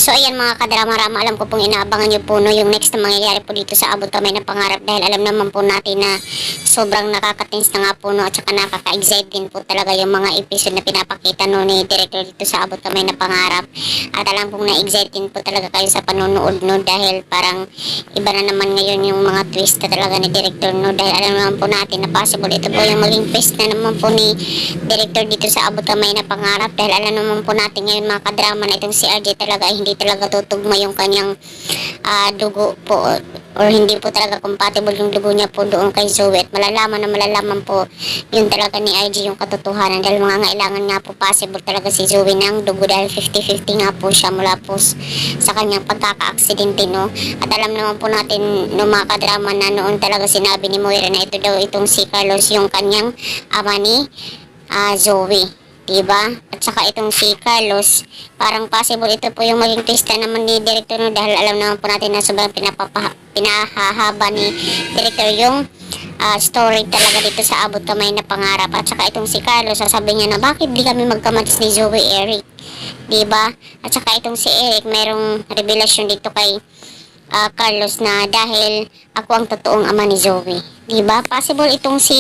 So ayan mga kadrama-rama, alam ko pong inaabangan nyo po no, yung next na mangyayari po dito sa Abot Kamay na Pangarap, dahil alam naman po natin na sobrang nakakatins na nga po no, at saka nakaka-excite din po talaga yung mga episode na pinapakita no ni Director dito sa Abot Kamay na Pangarap. At alam pong na-excite din po talaga kayo sa panonood no, dahil parang iba na naman ngayon yung mga twist na talaga ni Director no, dahil alam naman po natin na possible ito po yung maging twist na naman po ni Director dito sa Abot Kamay na Pangarap, dahil alam naman po natin ngayon mga kadrama na itong si RJ talaga ay hindi talaga tutugma yung kanyang dugo po, or hindi po talaga compatible yung dugo niya po doon kay Zoe, at malalaman po yun talaga ni RJ yung katotohanan, dahil mga ngailangan nga po possible talaga si Zoe ng dugo, dahil 50-50 nga po siya mula po sa kanyang pagkaka-aksidente no. At alam naman po natin no mga kadrama na noon talaga sinabi ni Moira na ito daw itong si Carlos yung kanyang ama ni Zoe, diba? At saka itong si Carlos, parang possible ito po yung maging twist na naman ni Director no, dahil alam naman po natin na sobrang pinahahaba ni Director yung story talaga dito sa Abot Kamay na Pangarap. At saka itong si Carlos, sasabihin niya na bakit di kami magkamatis ni Zoe Eric, diba? At saka itong si Eric, mayroong revelasyon dito kay Carlos na dahil ako ang totoong ama ni Zoe, diba? Possible itong si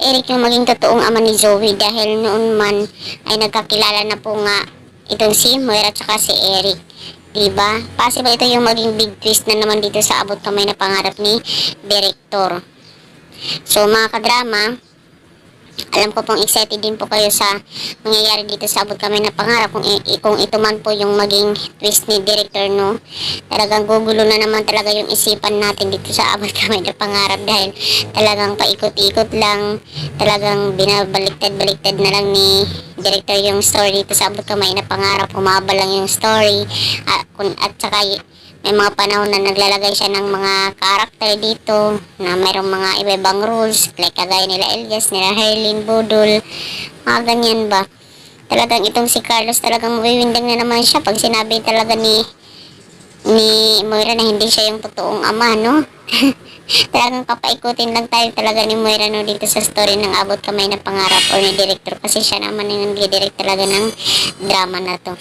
Eric yung maging totoong ama ni Zoe, dahil noon man ay nagkakilala na po nga itong si Moira at saka si Eric, diba? Possible ito yung maging big twist na naman dito sa Abot Kamay na Pangarap ni Director. So mga kadrama, alam ko pong excited din po kayo sa mangyayari dito sa Abot Kamay na Pangarap, kung ito man po yung maging twist ni Director no. Talagang gugulo na naman talaga yung isipan natin dito sa Abot Kamay na Pangarap, dahil talagang paikot-ikot lang, talagang binabaliktad-baliktad na lang ni Director yung story dito sa Abot Kamay na Pangarap. Humaba lang yung story at saka may mga panahon na naglalagay siya ng mga karakter dito na mayroong mga iba-ibang rules, like kagaya nila Elias, nila Herlin, Budol, mga ganyan ba. Talagang itong si Carlos talagang mawiwindang na naman siya pag sinabi talaga ni Moira na hindi siya yung totoong ama no. Talagang papaikutin lang tayo talaga ni Moira no dito sa story ng Abot Kamay na Pangarap or ni Director, kasi siya naman yung nag-direct talaga ng drama na to.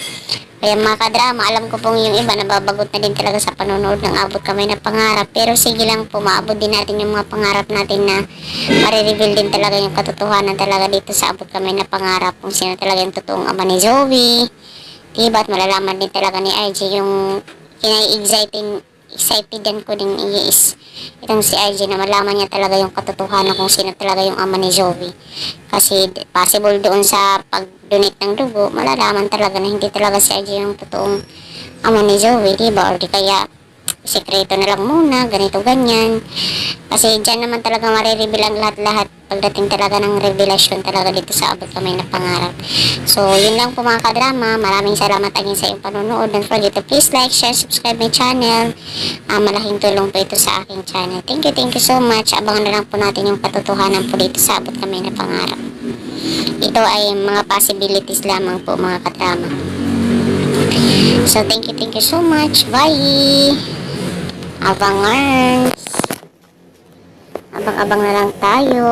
Kaya mga kadrama, alam ko pong yung iba nababagot na din talaga sa panonood ng Abot Kamay na Pangarap, pero sige lang po, maabot din natin yung mga pangarap natin na marireveal din talaga yung katotohanan talaga dito sa Abot Kamay na Pangarap, kung sino talaga yung totoong ama ni Zoe, diba? At malalaman din talaga ni RJ yung excited ko din is itong si RJ na malaman niya talaga yung katotohanan kung sino talaga yung ama ni Zoe, kasi possible doon sa pag-donate ng dugo malalaman talaga na hindi talaga si RJ yung totoong ama ni Zoe, diba? Or di kaya sekreto na lang muna, ganito ganyan, kasi dyan naman talaga marireveal ang lahat-lahat pagdating talaga ng revelasyon talaga dito sa Abot Kamay na Pangarap. So yun lang po mga kadrama, maraming salamat again sa iyong panonood. Don't forget to please like, share, subscribe my channel. Malaking tulong po ito sa aking channel. Thank you so much. Abangan na lang po natin yung katotohanan po dito sa Abot Kamay na Pangarap. Ito ay mga possibilities lamang po mga kadrama. So thank you so much. Bye! Abang na lang tayo.